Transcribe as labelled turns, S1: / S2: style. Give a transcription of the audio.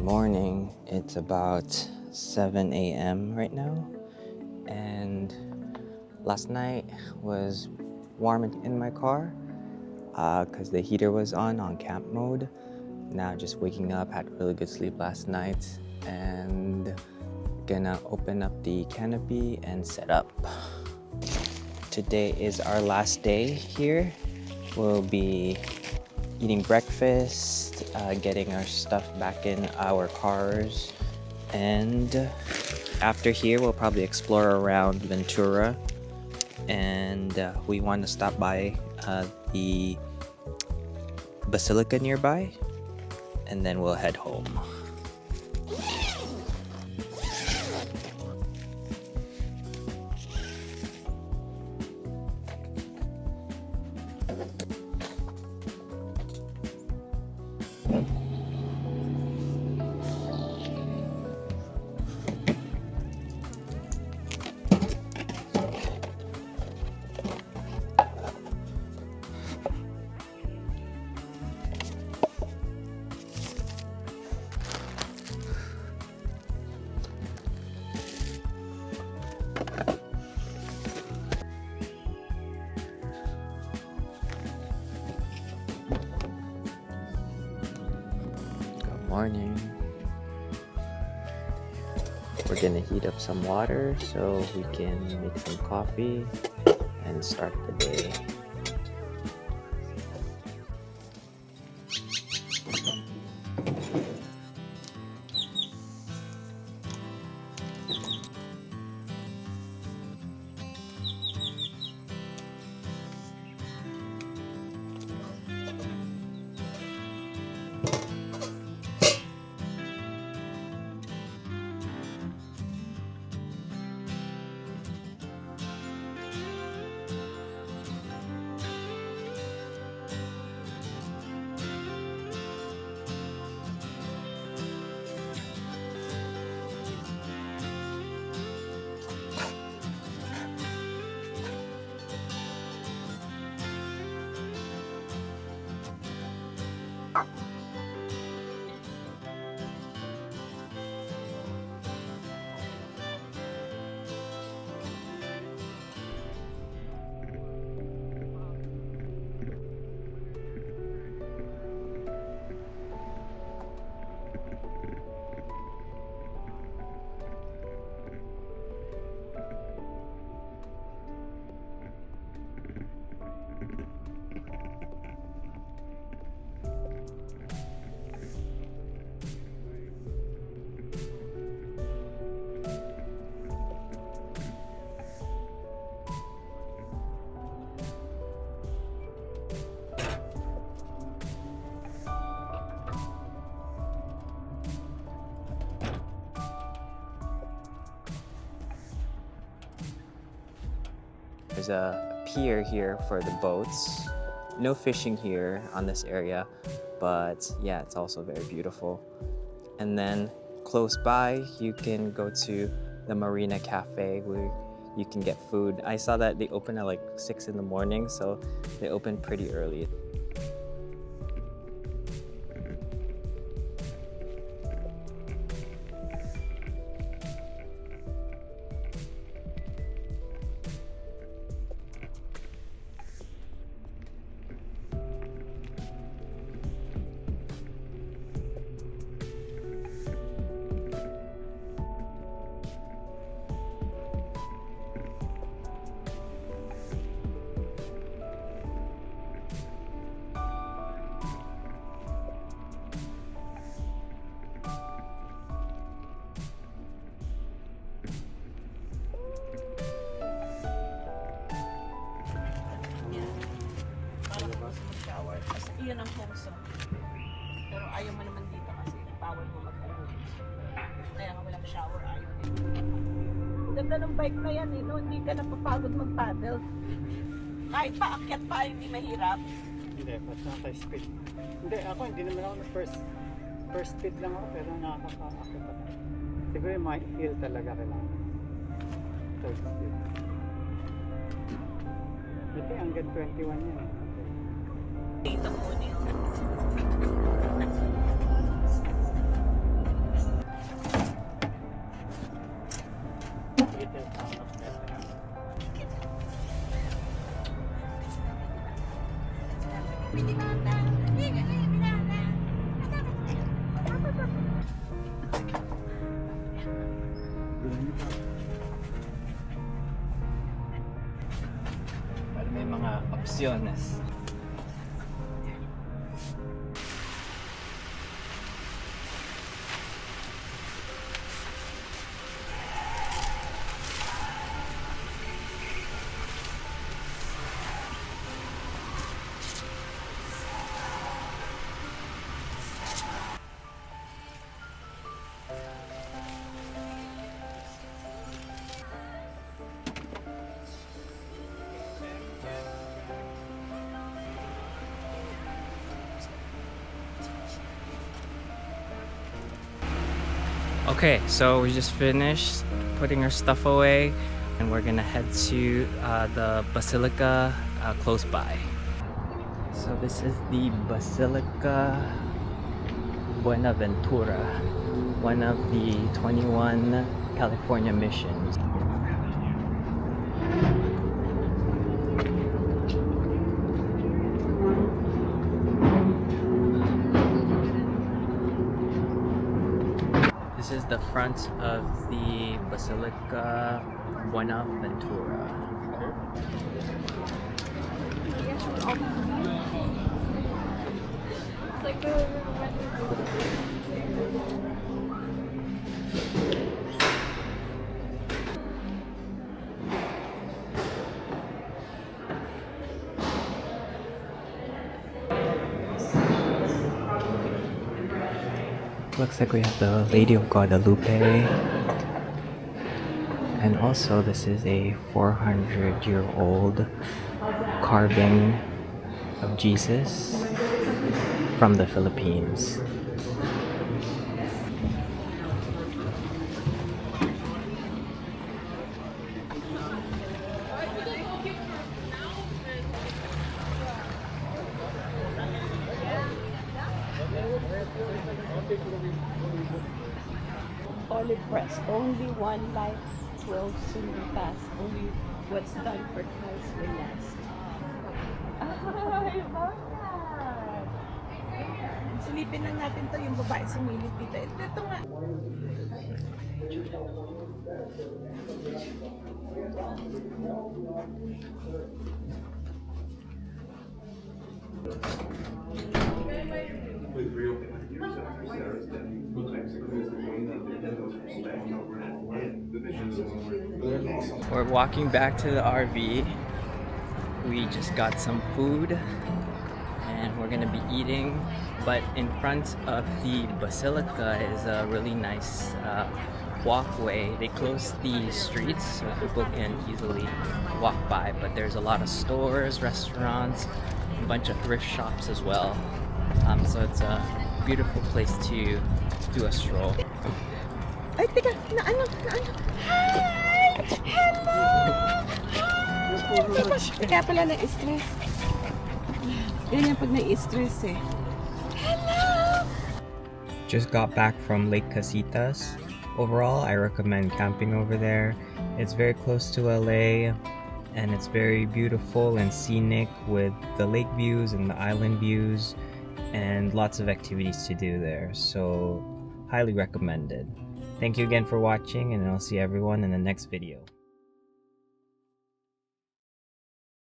S1: morning. It's about 7 a.m. right now, and last night was warm in my car because the heater was on camp mode. Now just waking up, had really good sleep last night, and gonna open up the canopy and set up. Today is our last day here. We'll be eating breakfast, getting our stuff back in our cars, and after here we'll probably explore around Ventura, and we want to stop by the Basilica nearby, and then we'll head home. Morning. We're gonna heat up some water so we can make some coffee and start the day. There's a pier here for the boats. No fishing here on this area, but yeah, it's also very beautiful. And then close by, you can go to the Marina Cafe where you can get food. I saw that they open at like 6 in the morning, so they open pretty early.
S2: Iyon ang puso. Pero ayaw mo naman dito kasi bawal mo mag-alon. Kaya nga walang shower, ayaw dito. Ganda ng bike na yan, no? Hindi ka napapagod mag-paddle. Kahit paakyat pa, hindi mahirap.
S3: Hindi, basta speed. Hindi, ako hindi naman ako na first speed lang ako, pero nakakaakyat ako. Siguro yung mga hill talaga kailangan. Third speed. Ito hanggang 21 yan eh.
S2: Dito mo,
S1: May mga opciones. Okay, so we just finished putting our stuff away and we're gonna head to the Basilica close by. So this is the Basilica Buenaventura, one of the 21 California missions. This is the front of the Basilica Buenaventura. Looks like we have the Lady of Guadalupe, and also this is a 400-year-old carving of Jesus from the Philippines.
S2: Holy press, only one life will soon pass. Only what's done for Christ will last. Ay, bakit? Silipin lang natin to, yung babae sumilip dito. Ito nga.
S1: We're walking back to the RV. We just got some food and we're gonna be eating, but in front of the Basilica is a really nice walkway. They closed the streets so people can easily walk by, but there's a lot of stores, restaurants, a bunch of thrift shops as well. So it's a beautiful place to do a stroll.
S2: Ay, teka, naano? Hi! Hello! Hi! Kaya pala na-stress. Ganyan pag na-stress eh. Hello!
S1: Just got back from Lake Casitas. Overall, I recommend camping over there. It's very close to LA and it's very beautiful and scenic with the lake views and the island views and lots of activities to do there. So, highly recommended. Thank you again for watching, and I'll see everyone in the next video.